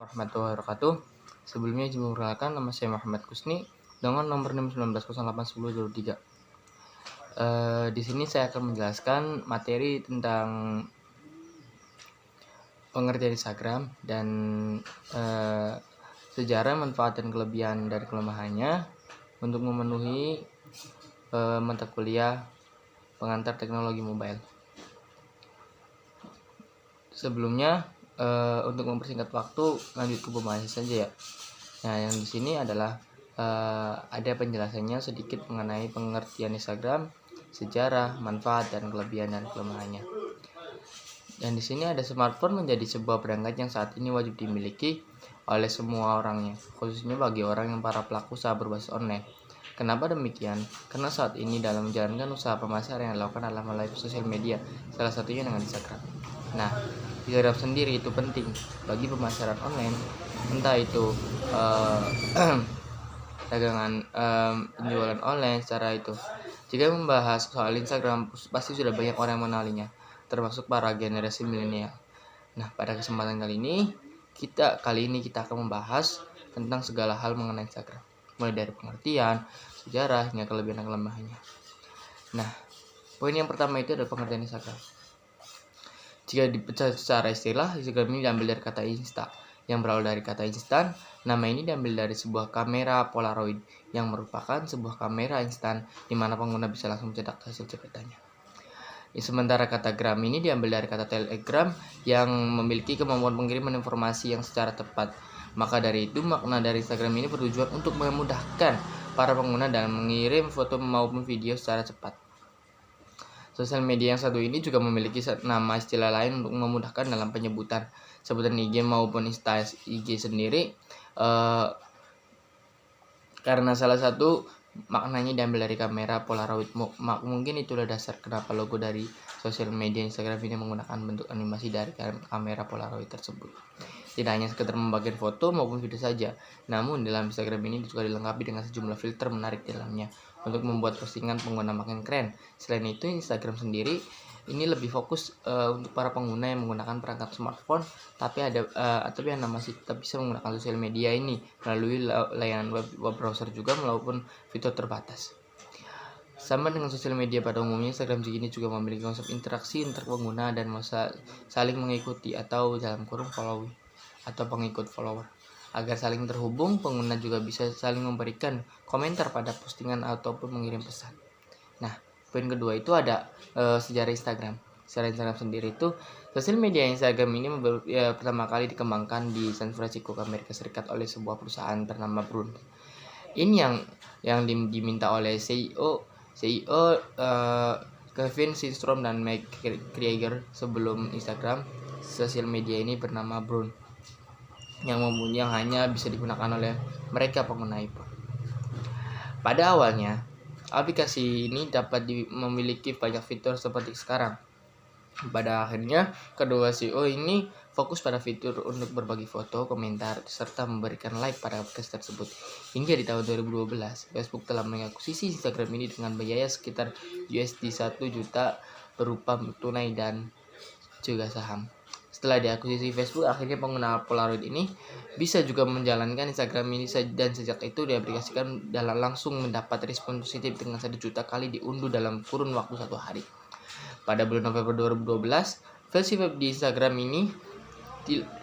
warahmatullahi wabarakatuh. Sebelumnya izin memperkenalkan, nama saya Muhammad Kusni dengan nomor NIM 19081003. Di sini saya akan menjelaskan materi tentang pengertian Instagram dan sejarah, manfaat dan kelebihan dan kelemahannya untuk memenuhi mata kuliah pengantar teknologi mobile. Sebelumnya, untuk mempersingkat waktu, lanjut ke pembahasan saja ya. Nah, yang di sini adalah ada penjelasannya sedikit mengenai pengertian Instagram, sejarah, manfaat dan kelebihan dan kelemahannya. Dan di sini ada smartphone menjadi sebuah perangkat yang saat ini wajib dimiliki oleh semua orangnya, khususnya bagi orang yang para pelaku usaha berbasis online. Kenapa demikian? Karena saat ini dalam menjalankan usaha pemasaran yang dilakukan adalah melalui sosial media, salah satunya dengan Instagram. Nah, Instagram sendiri itu penting bagi pemasaran online, entah itu dagangan penjualan online secara itu. Jika membahas soal Instagram, pasti sudah banyak orang yang mengenalinya, termasuk para generasi milenial. Nah, pada kesempatan kali ini kita akan membahas tentang segala hal mengenai Instagram, mulai dari pengertian, sejarah, hingga kelebihan dan kelemahannya. Nah, poin yang pertama itu adalah pengertian Instagram. Jika dipecah secara istilah, Instagram ini diambil dari kata insta, yang berawal dari kata instan. Nama ini diambil dari sebuah kamera Polaroid, yang merupakan sebuah kamera instan di mana pengguna bisa langsung mencetak hasil cepretannya. Sementara kata gram ini diambil dari kata telegram, yang memiliki kemampuan pengiriman informasi yang secara tepat. Maka dari itu, makna dari Instagram ini bertujuan untuk memudahkan para pengguna dalam mengirim foto maupun video secara cepat. Sosial media yang satu ini juga memiliki nama istilah lain untuk memudahkan dalam penyebutan. Sebutan IG maupun Insta IG sendiri karena salah satu maknanya diambil dari kamera Polaroid. Mungkin itulah dasar kenapa logo dari sosial media Instagram ini menggunakan bentuk animasi dari kamera Polaroid tersebut. Tidak hanya sekedar membagikan foto maupun video saja, namun dalam Instagram ini juga dilengkapi dengan sejumlah filter menarik di dalamnya untuk membuat postingan pengguna makin keren. Selain itu, Instagram sendiri ini lebih fokus untuk para pengguna yang menggunakan perangkat smartphone, tapi yang masih tetap bisa menggunakan sosial media ini melalui layanan web browser juga maupun fitur terbatas. Sama dengan sosial media pada umumnya, Instagram ini juga memiliki konsep interaksi antar pengguna dan masa saling mengikuti atau dalam kurung following atau pengikut follower. Agar saling terhubung, pengguna juga bisa saling memberikan komentar pada postingan ataupun mengirim pesan. Nah, poin kedua itu ada sejarah Instagram. Sejarah Instagram sendiri itu, sosial media Instagram ini pertama kali dikembangkan di San Francisco, Amerika Serikat oleh sebuah perusahaan bernama Brun. Ini yang diminta oleh CEO Kevin Systrom dan Mike Krieger sebelum Instagram. Sosial media ini bernama Brun, yang hanya bisa digunakan oleh mereka pengguna iPhone. Pada awalnya, aplikasi ini dapat memiliki banyak fitur seperti sekarang. Pada akhirnya, kedua CEO ini fokus pada fitur untuk berbagi foto, komentar, serta memberikan like pada aplikasi tersebut. Hingga di tahun 2012, Facebook telah mengakuisisi Instagram ini dengan biaya sekitar USD 1 juta berupa tunai dan juga saham. Setelah diakuisisi Facebook, akhirnya pengguna Polaroid ini bisa juga menjalankan Instagram ini, dan sejak itu diaplikasikan dalam langsung mendapat respon positif dengan 1 juta kali diunduh dalam kurun waktu 1 hari. Pada bulan November 2012, versi web di Instagram ini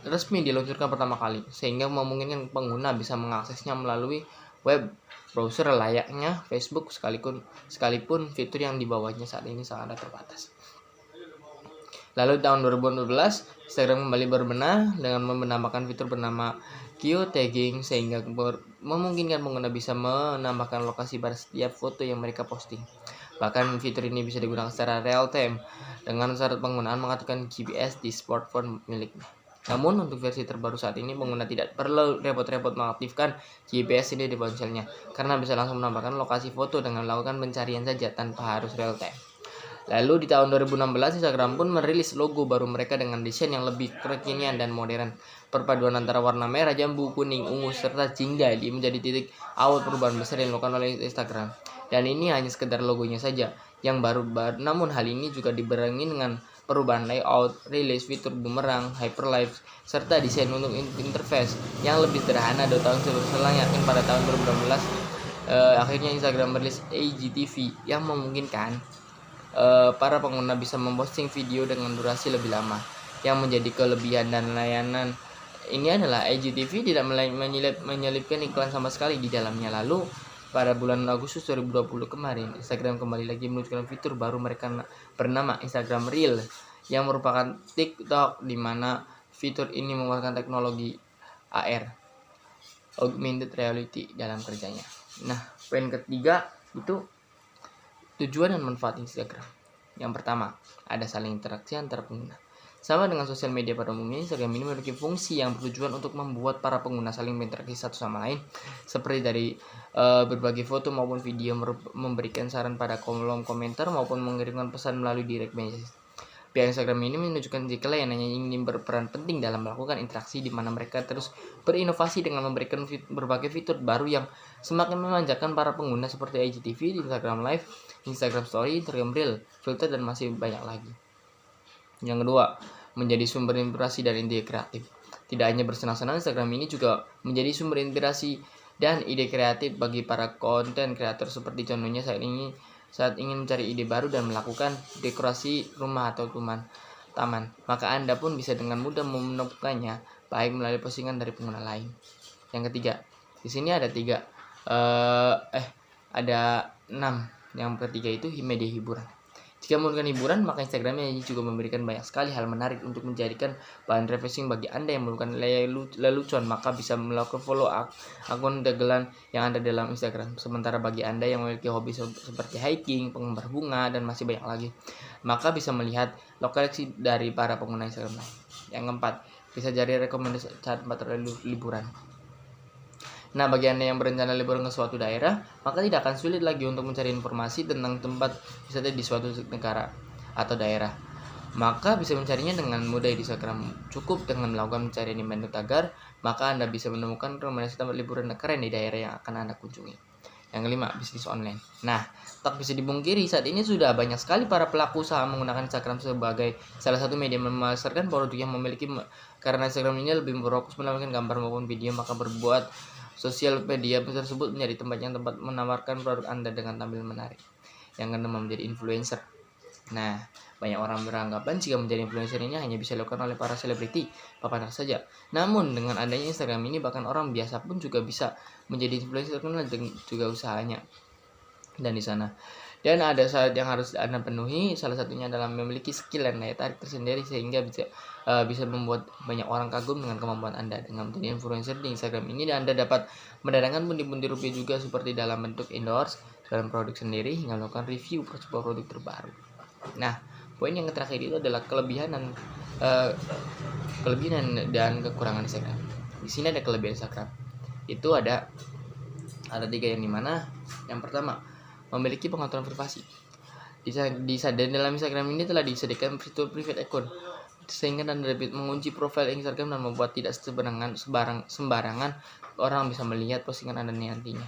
resmi diluncurkan pertama kali, sehingga memungkinkan pengguna bisa mengaksesnya melalui web browser layaknya Facebook, sekalipun fitur yang dibawanya saat ini sangat terbatas. Lalu tahun 2012, Instagram kembali berbenah dengan menambahkan fitur bernama geotagging, sehingga memungkinkan pengguna bisa menambahkan lokasi pada setiap foto yang mereka posting. Bahkan fitur ini bisa digunakan secara real time dengan syarat penggunaan mengaktifkan GPS di smartphone miliknya. Namun untuk versi terbaru saat ini, pengguna tidak perlu repot-repot mengaktifkan GPS ini di ponselnya, karena bisa langsung menambahkan lokasi foto dengan melakukan pencarian saja tanpa harus real time. Lalu di tahun 2016, Instagram pun merilis logo baru mereka dengan desain yang lebih kekinian dan modern. Perpaduan antara warna merah, jambu, kuning, ungu, serta jingga ini menjadi titik awal perubahan besar yang dilakukan oleh Instagram. Dan ini hanya sekedar logonya saja yang baru, namun hal ini juga dibarengi dengan perubahan layout, rilis fitur boomerang, hyperlapse, serta desain untuk interface yang lebih sederhana 2 tahun selang, yakin pada tahun 2016 akhirnya Instagram merilis IGTV yang memungkinkan para pengguna bisa memposting video dengan durasi lebih lama. Yang menjadi kelebihan dan layanan ini adalah IGTV tidak menyelipkan iklan sama sekali di dalamnya. Lalu pada bulan Agustus 2020 kemarin, Instagram kembali lagi meluncurkan fitur baru mereka bernama Instagram Reel yang merupakan TikTok, di mana fitur ini menggunakan teknologi AR, Augmented Reality, dalam kerjanya. Nah, poin ketiga itu tujuan dan manfaat Instagram. Yang pertama, ada saling interaksi antar pengguna. Sama dengan sosial media pada umumnya, Instagram ini memiliki fungsi yang bertujuan untuk membuat para pengguna saling berinteraksi satu sama lain, seperti dari berbagi foto maupun video, memberikan saran pada kolom komentar, maupun mengirimkan pesan melalui direct message. Pihak Instagram ini menunjukkan jika layanannya ingin berperan penting dalam melakukan interaksi, di mana mereka terus berinovasi dengan memberikan berbagai fitur baru yang semakin memanjakan para pengguna, seperti IGTV, Instagram Live, Instagram Story, Instagram Reel, filter, dan masih banyak lagi. Yang kedua, menjadi sumber inspirasi dan ide kreatif. Tidak hanya bersenang-senang, Instagram ini juga menjadi sumber inspirasi dan ide kreatif bagi para konten kreator, seperti contohnya saat ingin mencari ide baru dan melakukan dekorasi rumah atau taman, maka Anda pun bisa dengan mudah menemukannya, baik melalui postingan dari pengguna lain. Yang ketiga, di sini ada ada 6. Yang ketiga itu media hiburan. Jika menggunakan hiburan, maka Instagramnya ini juga memberikan banyak sekali hal menarik untuk menjadikan bahan refreshing bagi Anda yang melakukan lelucon. Maka bisa melakukan follow akun dagelan yang ada dalam Instagram. Sementara bagi Anda yang memiliki hobi seperti hiking, penggambar bunga, dan masih banyak lagi, maka bisa melihat lokasi dari para pengguna Instagram lain. Yang keempat, bisa jadi rekomendasi tempat liburan. Nah, bagi Anda yang berencana liburan ke suatu daerah, maka tidak akan sulit lagi untuk mencari informasi tentang tempat wisata di suatu negara atau daerah. Maka bisa mencarinya dengan mudah di Instagram. Cukup dengan melakukan pencarian di menu tagar, maka Anda bisa menemukan rekomendasi tempat liburan keren di daerah yang akan Anda kunjungi. Yang kelima, bisnis online. Nah, tak bisa dipungkiri, saat ini sudah banyak sekali para pelaku usaha menggunakan Instagram sebagai salah satu media memasarkan produk yang memiliki. Karena Instagram ini lebih berfokus menampilkan gambar maupun video, maka berbuat sosial media tersebut menjadi tempat menawarkan produk Anda dengan tampil menarik. Yang keenam, menjadi influencer. Nah, banyak orang beranggapan jika menjadi influencer ini hanya bisa dilakukan oleh para selebriti, papan saja. Namun dengan adanya Instagram ini, bahkan orang biasa pun juga bisa menjadi influencer karena juga usahanya. Dan di sana. Dan ada syarat yang harus Anda penuhi, salah satunya adalah memiliki skill dan daya tarik tersendiri sehingga bisa membuat banyak orang kagum dengan kemampuan Anda. Dengan menjadi influencer di Instagram ini, Anda dapat mendatangkan pundi-pundi rupiah juga, seperti dalam bentuk endorse dalam produk sendiri hingga melakukan review sebuah produk terbaru. Nah, poin yang terakhir itu adalah kelebihan dan kekurangan Instagram. Di sini ada kelebihan Instagram. Itu ada 3 yang dimana yang pertama, memiliki pengaturan privasi. Dan dalam Instagram ini telah disediakan fitur private account, sehingga Anda dapat mengunci profil Instagram dan membuat tidak sembarangan orang bisa melihat postingan Anda nantinya.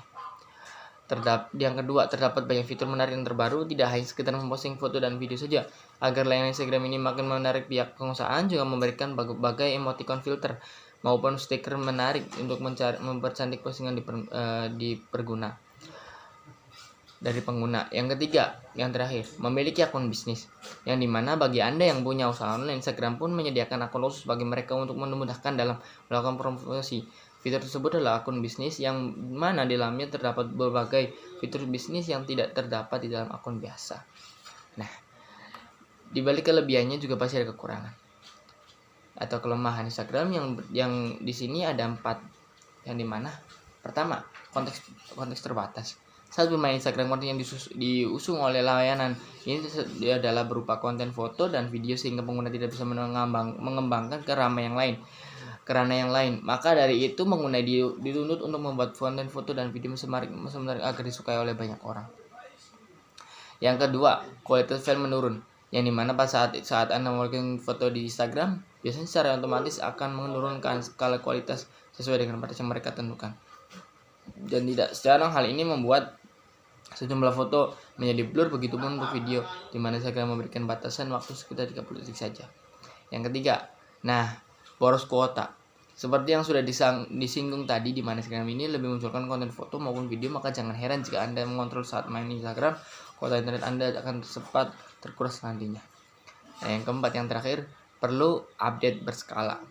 Yang kedua, terdapat banyak fitur menarik yang terbaru, tidak hanya sekedar memposting foto dan video saja. Agar layanan Instagram ini makin menarik, pihak pengusahaan juga memberikan berbagai emoticon filter maupun stiker menarik untuk mempercantik postingan di pengguna. Yang ketiga, yang terakhir, memiliki akun bisnis, yang dimana bagi Anda yang punya usaha online, Instagram pun menyediakan akun khusus bagi mereka untuk memudahkan dalam melakukan promosi. Fitur tersebut adalah akun bisnis, yang mana di dalamnya terdapat berbagai fitur bisnis yang tidak terdapat di dalam akun biasa. Nah, di balik kelebihannya juga pasti ada kekurangan atau kelemahan Instagram yang di sini ada 4, yang dimana pertama, konteks terbatas. Saat bermain Instagram, konten yang diusung oleh layanan ini adalah berupa konten foto dan video, sehingga pengguna tidak bisa mengembangkan ke ranah yang lain. Maka dari itu pengguna dituntut untuk membuat konten foto dan video menarik agar disukai oleh banyak orang. Yang kedua, kualitas file menurun, yang dimana pada saat Anda membuat foto di Instagram, biasanya secara otomatis akan menurunkan skala kualitas sesuai dengan batas yang mereka tentukan. Dan tidak secara hal ini membuat Sejumlah foto menjadi blur, begitupun untuk video, di mana Instagram memberikan batasan waktu sekitar 30 detik saja. Yang ketiga, boros kuota. Seperti yang sudah disinggung tadi, di mana Instagram ini lebih munculkan konten foto maupun video, maka jangan heran jika Anda mengontrol saat main Instagram, kuota internet Anda akan cepat terkuras nantinya. Yang keempat, yang terakhir, perlu update berskala.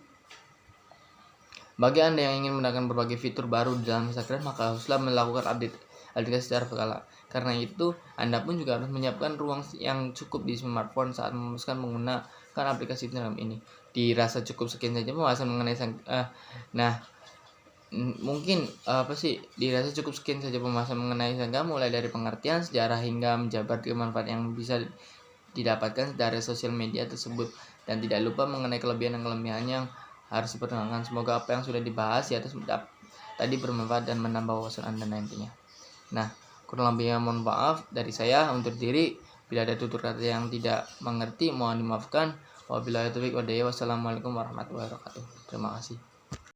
Bagi Anda yang ingin menggunakan berbagai fitur baru di dalam Instagram, maka haruslah melakukan update secara berkala. Karena itu, Anda pun juga harus menyiapkan ruang yang cukup di smartphone saat memutuskan menggunakan aplikasi Instagram ini. Dirasa cukup sekian saja pembahasan mengenai dirasa cukup sekian saja pembahasan mengenai Instagram, mulai dari pengertian, sejarah, hingga menjabar manfaat yang bisa didapatkan dari sosial media tersebut, dan tidak lupa mengenai kelebihan dan kelebihannya yang harus diperkenalkan. Semoga apa yang sudah dibahas di atas tadi bermanfaat dan menambah wawasan Anda nantinya. Kurang lebihnya mohon maaf dari saya untuk diri. Bila ada tutur kata yang tidak mengerti, mohon dimaafkan. Wabillahi taufiq wal hidayah. Wassalamualaikum warahmatullahi wabarakatuh. Terima kasih.